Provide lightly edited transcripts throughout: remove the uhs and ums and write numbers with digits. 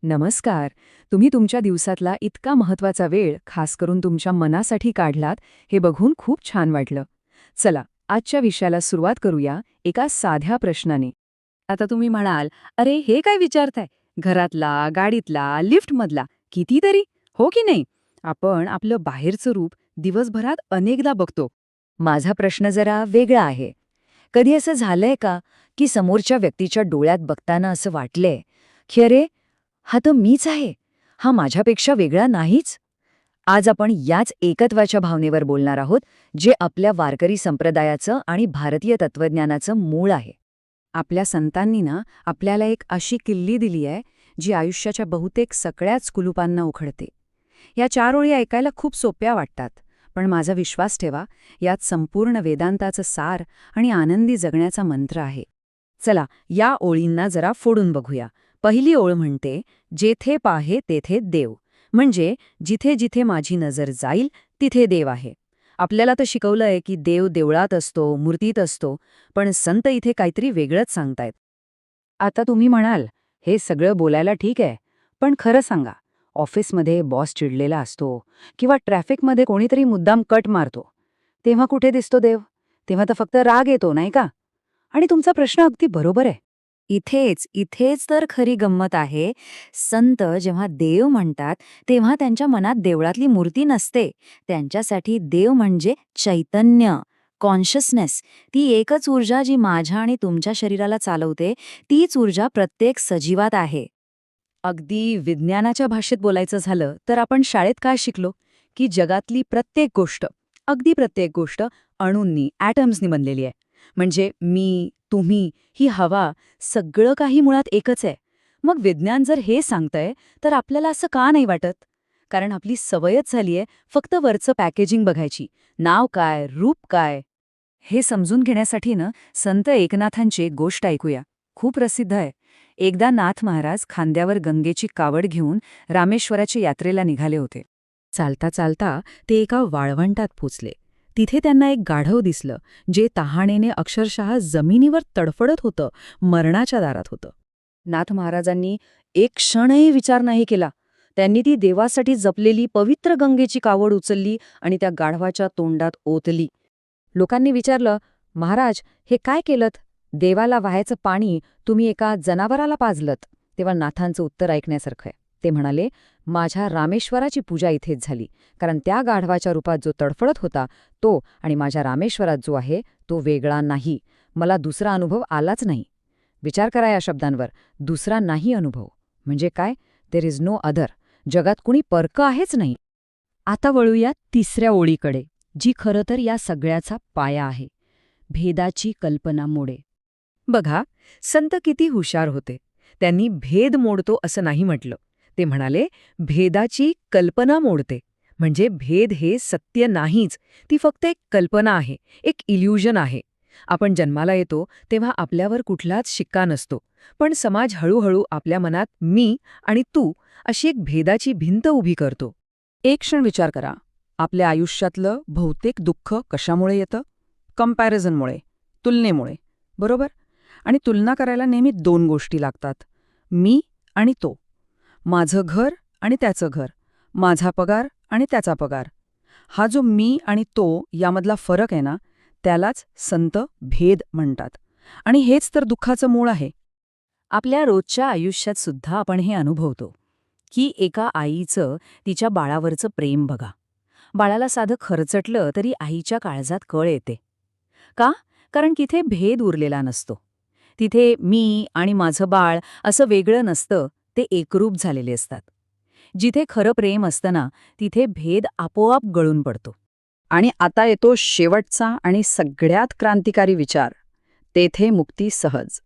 नमस्कार. तुम्ही तुमच्या दिवसातला इतका महत्वाचा वेळ खास करून तुमच्या मनासाठी काढलात हे बघून खूप छान वाटलं. चला, आजच्या विषयाला सुरुवात करूया एका साध्या प्रश्नाने. आता तुम्ही म्हणाल, अरे हे काय विचारताय? घरातला, गाडीतला, लिफ्टमधला, कितीतरी, हो की नाही? आपण आपलं बाहेरचं रूप दिवसभरात अनेकदा बघतो. माझा प्रश्न जरा वेगळा आहे. कधी असं झालंय का की समोरच्या व्यक्तीच्या डोळ्यात बघताना असं वाटलंय की अरे, हा तर मीच आहे, हा माझ्यापेक्षा वेगळा नाहीच? आज आपण याच एकत्वाच्या भावनेवर बोलणार आहोत, जे आपल्या वारकरी संप्रदायाचं आणि भारतीय तत्वज्ञानाचं मूळ आहे. आपल्या संतांनी ना आपल्याला एक अशी किल्ली दिली आहे, जी आयुष्याच्या बहुतेक सगळ्याच कुलुपांना उखडते. या 4 ओळी ऐकायला खूप सोप्या वाटतात, पण माझा विश्वास ठेवा, यात संपूर्ण वेदांताचं सार आणि आनंदी जगण्याचा मंत्र आहे. चला, या ओळींना जरा फोडून बघूया. पहिली ओळ म्हणते, जेथे पाहे तेथे देव. म्हणजे जिथे जिथे माझी नजर जाईल तिथे देव आहे. आपल्याला तर शिकवलंय की देव देवळात असतो, मूर्तीत असतो, पण संत इथे काहीतरी वेगळंच सांगतायत. आता तुम्ही म्हणाल, हे सगळं बोलायला ठीक आहे, पण खरं सांगा, ऑफिसमध्ये बॉस चिडलेला असतो किंवा ट्रॅफिकमध्ये कोणीतरी मुद्दाम कट मारतो, तेव्हा कुठे दिसतो देव? तेव्हा तर फक्त राग येतो, नाही का? आणि तुमचा प्रश्न अगदी बरोबर आहे. इथेच तर खरी गंमत आहे. संत जेव्हा देव म्हणतात, तेव्हा त्यांच्या मनात देवळातली मूर्ती नसते. त्यांच्यासाठी देव म्हणजे चैतन्य, कॉन्शियसनेस. ती एकच ऊर्जा जी माझ्या आणि तुमच्या शरीराला चालवते, तीच ऊर्जा प्रत्येक सजीवात आहे. अगदी विज्ञानाच्या भाषेत बोलायचं झालं तर आपण शाळेत काय शिकलो? की जगातली प्रत्येक गोष्ट, अगदी प्रत्येक गोष्ट अणूंनी, ॲटम्सनी बनलेली आहे. म्हणजे मी, तुम्ही, ही हवा, सगळं काही मुळात एकच आहे. मग विज्ञान जर हे सांगतंय, तर आपल्याला असं का नाही वाटत? कारण आपली सवयच झालीये फक्त वरचं पॅकेजिंग बघायची. नाव काय, रूप काय? हे समजून घेण्यासाठी ना संत एकनाथांची एक गोष्ट ऐकूया. खूप प्रसिद्ध आहे. एकदा नाथ महाराज खांद्यावर गंगेची कावड घेऊन रामेश्वराच्या यात्रेला निघाले होते. चालता चालता ते एका वाळवंटात पोचले. तिथे त्यांना एक गाढव दिसलं, जे तहानेने अक्षरशः जमिनीवर तडफडत होतं, मरणाच्या दारात होतं. नाथ महाराजांनी एक क्षणही विचार नाही केला. त्यांनी ती देवासाठी जपलेली पवित्र गंगेची कावड उचलली आणि त्या गाढवाच्या तोंडात ओतली. लोकांनी विचारलं, महाराज, हे काय केलत? देवाला वाहायचं पाणी तुम्ही एका जनावराला पाजलत. तेव्हा नाथांचं उत्तर ऐकण्यासारखं आहे. ते म्हणाले, माझ्या रामेश्वराची पूजा इथेच झाली, कारण त्या गाढवाच्या रूपात जो तडफडत होता तो आणि माझ्या रामेश्वरात जो आहे तो वेगळा नाही. मला दुसरा अनुभव आलाच नाही. विचार करा या शब्दांवर. दुसरा नाही अनुभव म्हणजे काय? There is no other. जगात कुणी परक आहेच नाही. आता वळूया तिसऱ्या ओळीकडे, जी खरं तर या सगळ्याचा पाया आहे. भेदाची कल्पना मोडे. बघा, संत किती हुशार होते. त्यांनी भेद मोडतो असं नाही म्हटलं. ते म्हणाले, भेदाची कल्पना मोडते. म्हणजे भेद हे सत्य नाहीच, ती फक्त एक कल्पना आहे, एक इल्युजन आहे. आपण जन्माला येतो तेव्हा आपल्यावर कुठलाच शिक्का नसतो, पण समाज हळूहळू आपल्या मनात मी आणि तू अशी एक भेदाची भिंत उभी करतो. एक क्षण विचार करा, आपल्या आयुष्यातलं बहुतेक दुःख कशामुळे येतं? कंपॅरिझनमुळे, तुलनेमुळे, बरोबर? आणि तुलना करायला नेहमी 2 गोष्टी लागतात, मी आणि तो. माझं घर आणि त्याचं घर, माझा पगार आणि त्याचा पगार. हा जो मी आणि तो यामधला फरक आहे ना, त्यालाच संत भेद म्हणतात. आणि हेच तर दुःखाचं मूळ आहे. आपल्या रोजच्या आयुष्यात सुद्धा आपण हे अनुभवतो, की एका आईचं तिच्या बाळावरचं प्रेम बघा. बाळाला साधं खरचटलं तरी आईच्या काळजात कळ येते. का? कारण तिथे भेद उरलेला नसतो. तिथे मी आणि माझं बाळ असं वेगळं नसतं, ते एकरूप झालेले असतात. जिथे खरं प्रेम असतं ना, तिथे भेद आपोआप गळून पडतो. आणि आता येतो शेवटचा आणि सगळ्यात क्रांतिकारी विचार, तेथे मुक्ती सहज.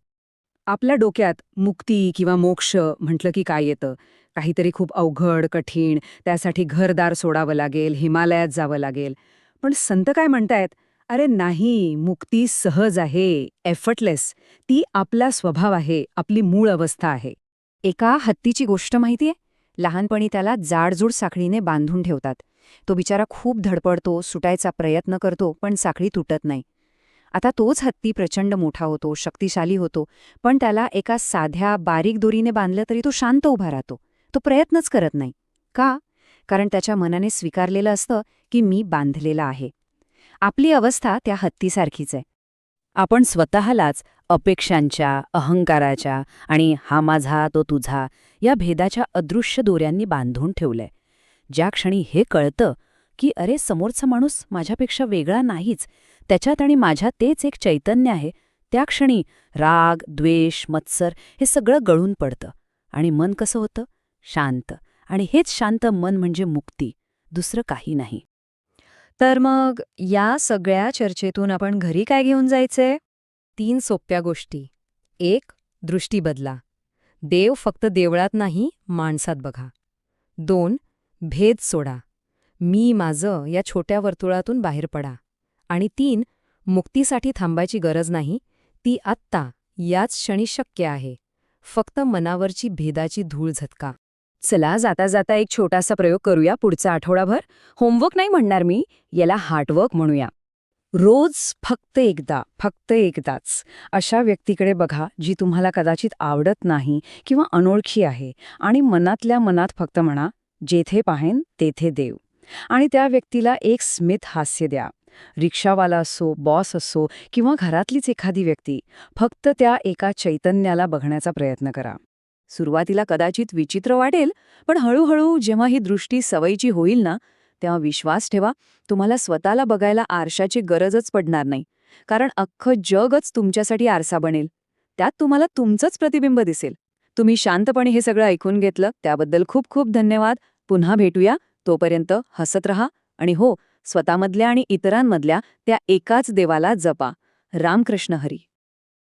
आपल्या डोक्यात मुक्ती किंवा मोक्ष म्हटलं की काय येतं? काहीतरी खूप अवघड, कठीण, त्यासाठी घरदार सोडावं लागेल, हिमालयात जावं लागेल. पण संत काय म्हणतायत? अरे नाही, मुक्ती सहज आहे, एफर्टलेस. ती आपला स्वभाव आहे, आपली मूळ अवस्था आहे. एका हत्तीची गोष्ट माहितीये? लहानपणी त्याला जाडजूड साखळीने बांधून ठेवतात. तो बिचारा खूप धडपडतो, सुटायचा प्रयत्न करतो, पण साखळी तुटत नाही. आता तोच हत्ती प्रचंड मोठा होतो, शक्तिशाली होतो, पण त्याला एका साध्या बारीक दोरीने बांधलं तरी तो शांत उभा राहतो. तो प्रयत्नच करत नाही. का? कारण त्याच्या मनाने स्वीकारलेलं असतं की मी बांधलेला आहे. आपली अवस्था त्या हत्तीसारखीच आहे. आपण स्वतःलाच अपेक्षांच्या, अहंकाराच्या आणि हा माझा तो तुझा या भेदाच्या अदृश्य दोऱ्यांनी बांधून ठेवलंय. ज्या क्षणी हे कळतं की अरे समोरचा माणूस माझ्यापेक्षा वेगळा नाहीच, त्याच्यात आणि माझ्यात तेच एक चैतन्य आहे, त्या क्षणी राग, द्वेष, मत्सर हे सगळं गळून पडतं आणि मन कसं होतं? शांत. आणि हेच शांत मन म्हणजे मुक्ती, दुसरं काही नाही. तर मग या सगळ्या चर्चेतून आपण घरी काय घेऊन जायचंय? 3 सोप्या गोष्टी. 1. दृष्टी बदला. देव फक्त देवळात नाही, माणसात बघा. 2. भेद सोडा. मी माझं या छोट्या वर्तुळातून बाहेर पडा. आणि 3. मुक्तीसाठी थांबायची गरज नाही, ती आत्ता, याच क्षणी शक्य आहे. फक्त मनावरची भेदाची धूळ झटका. चला जाता जाता एक छोटासा प्रयोग करूया पुढचा आठवडाभर. होमवर्क नाही म्हणणार मी, याला हार्डवर्क म्हणूया. रोज फक्त एकदाच अशा व्यक्तीकडे बघा जी तुम्हाला कदाचित आवडत नाही किंवा अनोळखी आहे आणि मनातल्या मनात फक्त म्हणा, जेथे पाहेन तेथे देव. आणि त्या व्यक्तीला एक स्मित हास्य द्या. रिक्षावाला असो, बॉस असो किंवा घरातलीच एखादी व्यक्ती, फक्त त्या एका चैतन्याला बघण्याचा प्रयत्न करा. सुरुवातीला कदाचित विचित्र वाटेल, पण हळूहळू जेव्हा ही दृष्टी सवयीची होईल ना, तेव्हा विश्वास ठेवा, तुम्हाला स्वतःला बघायला आरशाची गरजच पडणार नाही. कारण अख्खं जगच तुमच्यासाठी आरसा बनेल. त्यात तुम्हाला तुमचंच प्रतिबिंब दिसेल. तुम्ही शांतपणे हे सगळं ऐकून घेतलं त्याबद्दल खूप खूप धन्यवाद. पुन्हा भेटूया. तोपर्यंत हसत रहा आणि हो, स्वतःमधल्या आणि इतरांमधल्या त्या एकाच देवाला जपा. रामकृष्ण हरी.